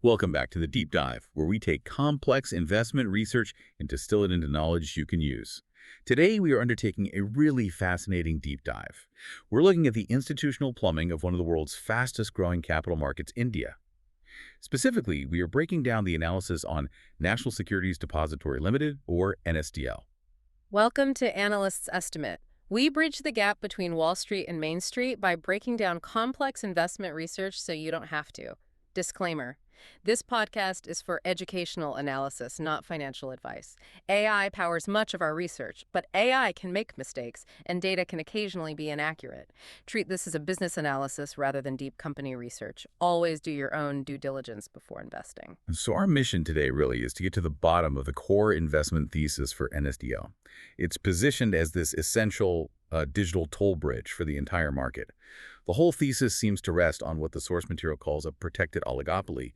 Welcome back to the Deep Dive, where we take complex investment research and distill it into knowledge you can use. Today, we are undertaking a really fascinating deep dive. We're looking at the institutional plumbing of one of the world's fastest-growing capital markets, India. Specifically, we are breaking down the analysis on National Securities Depository Limited, or NSDL. Welcome to Analyst's Estimate. We bridge the gap between Wall Street and Main Street by breaking down complex investment research so you don't have to. Disclaimer. This podcast is for educational analysis, not financial advice. AI powers much of our research, but AI can make mistakes, and data can occasionally be inaccurate. Treat this as a business analysis rather than deep company research. Always do your own due diligence before investing. So our mission today really is to get to the bottom of the core investment thesis for NSDL. It's positioned as this essential digital toll bridge for the entire market. The whole thesis seems to rest on what the source material calls a protected oligopoly,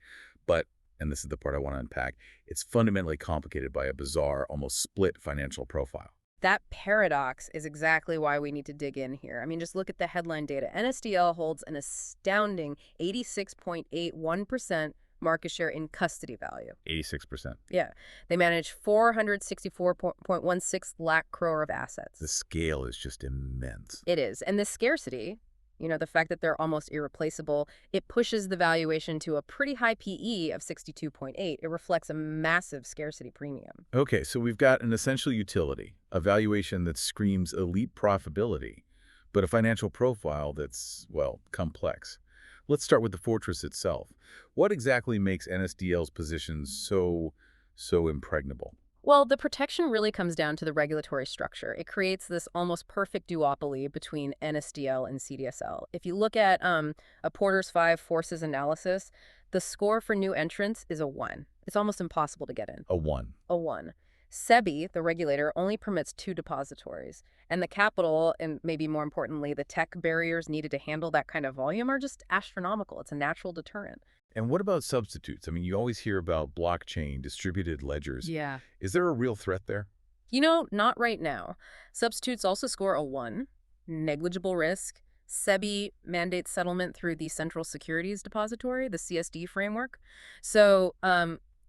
but, and this is the part I want to unpack, it's fundamentally complicated by a bizarre, almost split financial profile. That paradox is exactly why we need to dig in here. I mean, just look at the headline data. NSDL holds an astounding 86.81% market share in custody value. 86%. Yeah. They manage 464.16 lakh crore of assets. The scale is just immense. It is. And the scarcity, the fact that they're almost irreplaceable, it pushes the valuation to a pretty high PE of 62.8. It reflects a massive scarcity premium. Okay, so we've got an essential utility, a valuation that screams elite profitability, but a financial profile that's, well, complex. Let's start with the fortress itself. What exactly makes NSDL's position so impregnable? Well, the protection really comes down to the regulatory structure. It creates this almost perfect duopoly between NSDL and CDSL. If you look at a Porter's 5 forces analysis, the score for new entrants is a 1. It's almost impossible to get in. A 1. A 1. SEBI, the regulator, only permits 2 depositories. And the capital, and maybe more importantly, the tech barriers needed to handle that kind of volume are just astronomical. It's a natural deterrent. And what about substitutes? I mean, you always hear about blockchain, distributed ledgers. Yeah. Is there a real threat there? Not right now. Substitutes also score a 1, negligible risk. SEBI mandates settlement through the Central Securities Depository, the CSD framework. So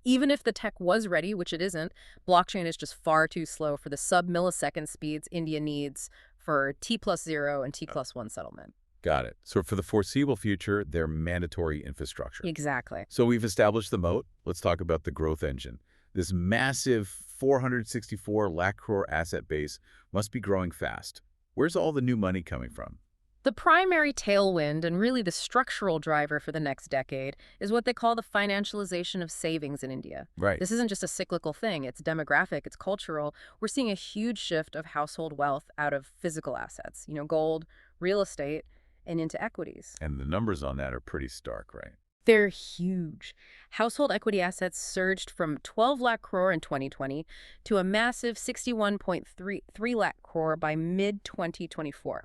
even if the tech was ready, which it isn't, blockchain is just far too slow for the sub-millisecond speeds India needs for T+0 and T+1 settlement. Got it. So for the foreseeable future, they're mandatory infrastructure. Exactly. So we've established the moat. Let's talk about the growth engine. This massive 464 lakh crore asset base must be growing fast. Where's all the new money coming from? The primary tailwind and really the structural driver for the next decade is what they call the financialization of savings in India. Right. This isn't just a cyclical thing. It's demographic. It's cultural. We're seeing a huge shift of household wealth out of physical assets, gold, real estate, and into equities. And the numbers on that are pretty stark, right? They're huge. Household equity assets surged from 12 lakh crore in 2020 to a massive 61.3 lakh crore by mid-2024.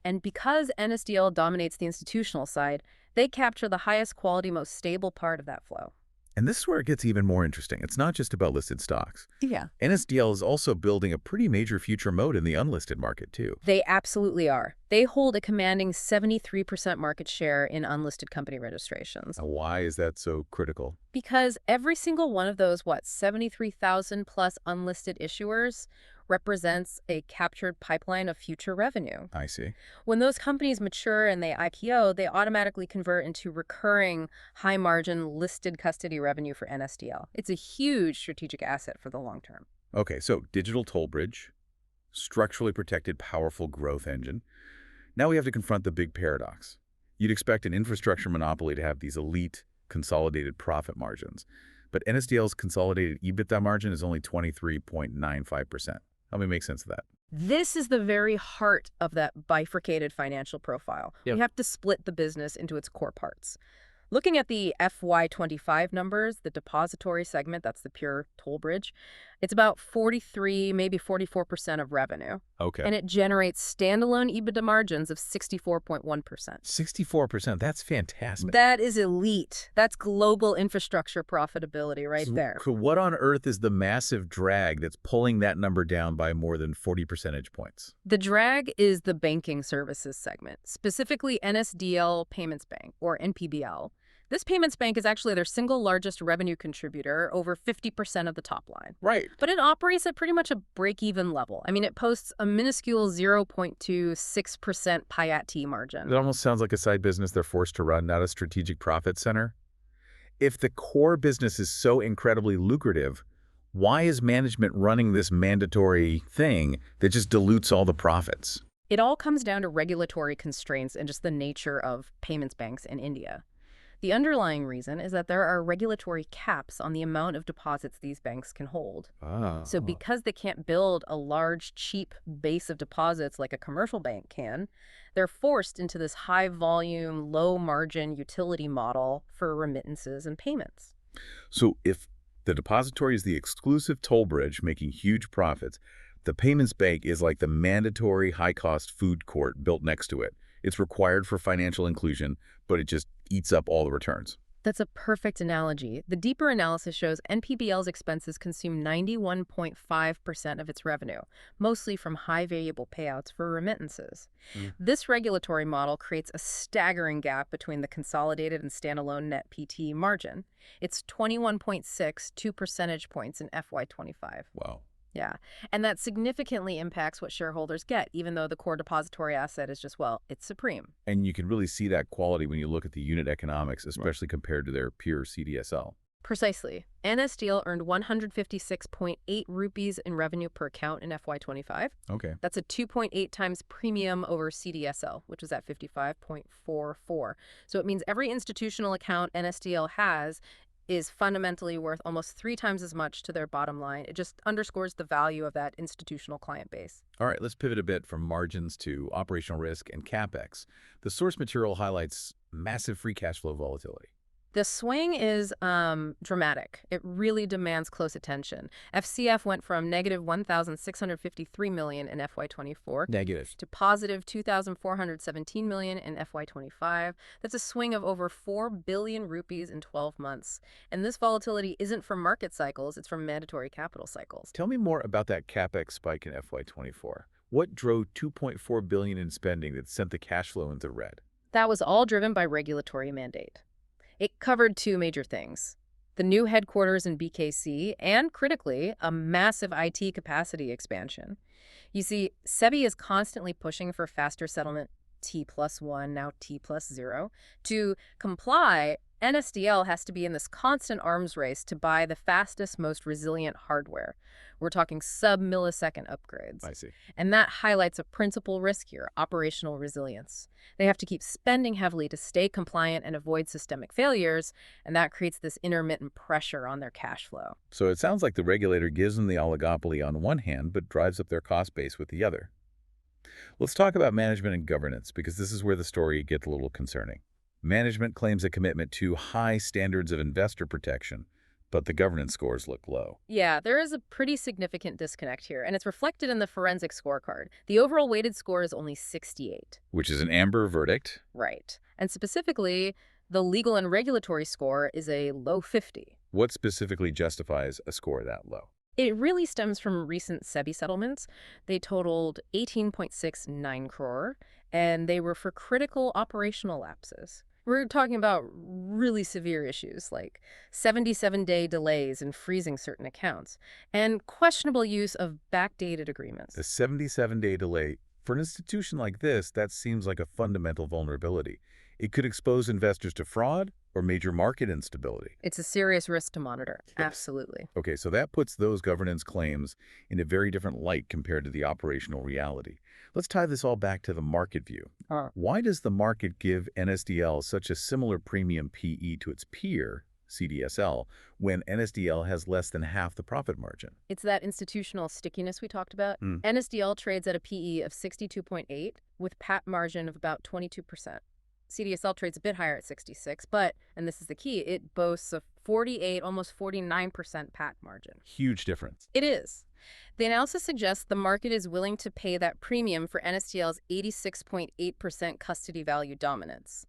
And because NSDL dominates the institutional side, they capture the highest quality, most stable part of that flow. And this is where it gets even more interesting. It's not just about listed stocks. Yeah. NSDL is also building a pretty major future moat in the unlisted market, too. They absolutely are. They hold a commanding 73% market share in unlisted company registrations. Now, why is that so critical? Because every single one of those, 73,000 plus unlisted issuers represents a captured pipeline of future revenue. I see. When those companies mature and they IPO, they automatically convert into recurring, high-margin, listed custody revenue for NSDL. It's a huge strategic asset for the long term. Okay, so digital toll bridge, structurally protected, powerful growth engine. Now we have to confront the big paradox. You'd expect an infrastructure monopoly to have these elite, consolidated profit margins, but NSDL's consolidated EBITDA margin is only 23.95%. Help me make sense of that. This is the very heart of that bifurcated financial profile. Yep. We have to split the business into its core parts. Looking at the FY25 numbers, the depository segment, that's the pure toll bridge, it's about 43, maybe 44% of revenue. Okay. And it generates standalone EBITDA margins of 64.1%. 64%, that's fantastic. That is elite. That's global infrastructure profitability right there. So what on earth is the massive drag that's pulling that number down by more than 40 percentage points? The drag is the banking services segment, specifically NSDL Payments Bank, or NPBL. This payments bank is actually their single largest revenue contributor, over 50% of the top line. Right. But it operates at pretty much a break-even level. I mean, it posts a minuscule 0.26% PIAT margin. It almost sounds like a side business they're forced to run, not a strategic profit center. If the core business is so incredibly lucrative, why is management running this mandatory thing that just dilutes all the profits? It all comes down to regulatory constraints and just the nature of payments banks in India. The underlying reason is that there are regulatory caps on the amount of deposits these banks can hold. So Oh. because they can't build a large, cheap base of deposits like a commercial bank can, they're forced into this high-volume, low-margin utility model for remittances and payments. So if the depository is the exclusive toll bridge making huge profits, the payments bank is like the mandatory high-cost food court built next to it. It's required for financial inclusion, but it just eats up all the returns. That's a perfect analogy. The deeper analysis shows NPBL's expenses consume 91.5% of its revenue, mostly from high variable payouts for remittances. Mm. This regulatory model creates a staggering gap between the consolidated and standalone net PT margin. It's 21.6, 2 percentage points in FY25. Wow. Yeah, and that significantly impacts what shareholders get, even though the core depository asset is just, well, it's supreme. And you can really see that quality when you look at the unit economics, especially compared to their pure CDSL. Precisely. NSDL earned 156.8 rupees in revenue per account in FY25. Okay. That's a 2.8 times premium over CDSL, which is at 55.44. So it means every institutional account NSDL has is fundamentally worth almost 3 times as much to their bottom line. It just underscores the value of that institutional client base. All right, let's pivot a bit from margins to operational risk and CapEx. The source material highlights massive free cash flow volatility. The swing is dramatic. It really demands close attention. FCF went from negative 1,653 million in FY24 Negative. to positive 2,417 million in FY25. That's a swing of over 4 billion rupees in 12 months. And this volatility isn't from market cycles, it's from mandatory capital cycles. Tell me more about that CapEx spike in FY24. What drove $2.4 billion in spending that sent the cash flow into red? That was all driven by regulatory mandate. It covered 2 major things: the new headquarters in BKC and, critically, a massive IT capacity expansion. You see, SEBI is constantly pushing for faster settlement T+1, now T+0. To comply, NSDL has to be in this constant arms race to buy the fastest, most resilient hardware. We're talking sub-millisecond upgrades. I see. And that highlights a principal risk here: operational resilience. They have to keep spending heavily to stay compliant and avoid systemic failures, and that creates this intermittent pressure on their cash flow. So it sounds like the regulator gives them the oligopoly on one hand, but drives up their cost base with the other. Let's talk about management and governance, because this is where the story gets a little concerning. Management claims a commitment to high standards of investor protection, but the governance scores look low. Yeah, there is a pretty significant disconnect here, and it's reflected in the forensic scorecard. The overall weighted score is only 68. Which is an amber verdict. Right. And specifically, the legal and regulatory score is a low 50. What specifically justifies a score that low? It really stems from recent SEBI settlements. They totaled 18.69 crore, and they were for critical operational lapses. We're talking about really severe issues like 77-day delays in freezing certain accounts and questionable use of backdated agreements. A 77-day delay. For an institution like this, that seems like a fundamental vulnerability. It could expose investors to fraud or major market instability. It's a serious risk to monitor. Yes. Absolutely. Okay, so that puts those governance claims in a very different light compared to the operational reality. Let's tie this all back to the market view. Why does the market give NSDL such a similar premium PE to its peer, CDSL, when NSDL has less than half the profit margin? It's that institutional stickiness we talked about. Mm. NSDL trades at a PE of 62.8 with PAT margin of about 22%. CDSL trades a bit higher at 66, but, and this is the key, it boasts a 48, almost 49% PAT margin. Huge difference. It is. The analysis suggests the market is willing to pay that premium for NSDL's 86.8% custody value dominance.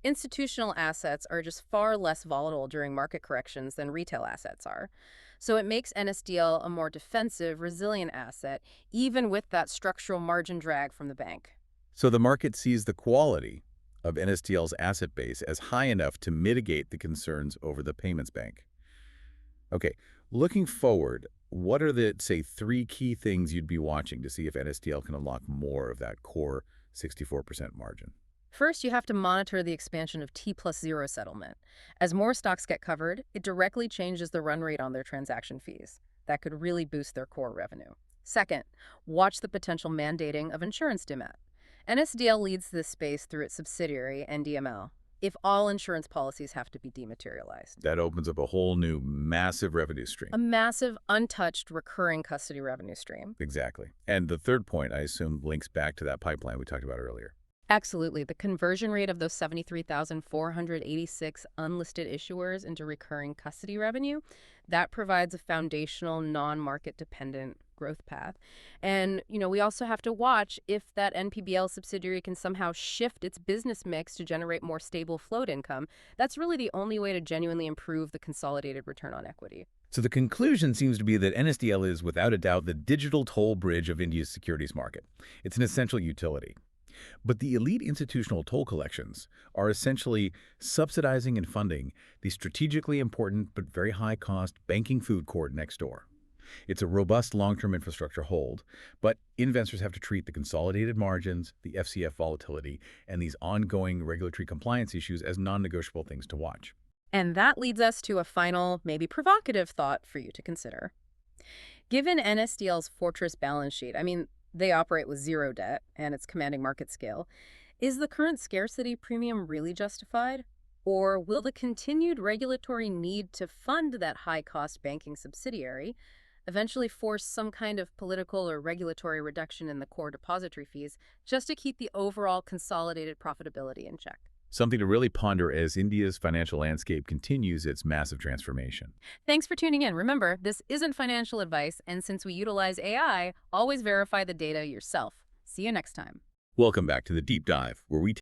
Institutional assets are just far less volatile during market corrections than retail assets are. So it makes NSDL a more defensive, resilient asset, even with that structural margin drag from the bank. So the market sees the quality, of NSDL's asset base as high enough to mitigate the concerns over the payments bank. Okay, looking forward, what are the, say, three key things you'd be watching to see if NSDL can unlock more of that core 64% margin? First, you have to monitor the expansion of T+0 settlement. As more stocks get covered, it directly changes the run rate on their transaction fees. That could really boost their core revenue. Second, watch the potential mandating of insurance DMAT. NSDL leads this space through its subsidiary, NDML, if all insurance policies have to be dematerialized. That opens up a whole new massive revenue stream. A massive, untouched, recurring custody revenue stream. Exactly. And the third point, I assume, links back to that pipeline we talked about earlier. Absolutely. The conversion rate of those 73,486 unlisted issuers into recurring custody revenue, that provides a foundational, non-market dependent growth path. And, we also have to watch if that NPBL subsidiary can somehow shift its business mix to generate more stable float income. That's really the only way to genuinely improve the consolidated return on equity. So the conclusion seems to be that NSDL is, without a doubt, the digital toll bridge of India's securities market. It's an essential utility. But the elite institutional toll collections are essentially subsidizing and funding the strategically important but very high-cost banking food court next door. It's a robust long-term infrastructure hold, but investors have to treat the consolidated margins, the FCF volatility, and these ongoing regulatory compliance issues as non-negotiable things to watch. And that leads us to a final, maybe provocative thought for you to consider. Given NSDL's fortress balance sheet, they operate with zero debt and it's commanding market scale, is the current scarcity premium really justified? Or will the continued regulatory need to fund that high-cost banking subsidiary eventually force some kind of political or regulatory reduction in the core depository fees just to keep the overall consolidated profitability in check? Something to really ponder as India's financial landscape continues its massive transformation. Thanks for tuning in. Remember, this isn't financial advice, and since we utilize AI, always verify the data yourself. See you next time. Welcome back to The Deep Dive, where we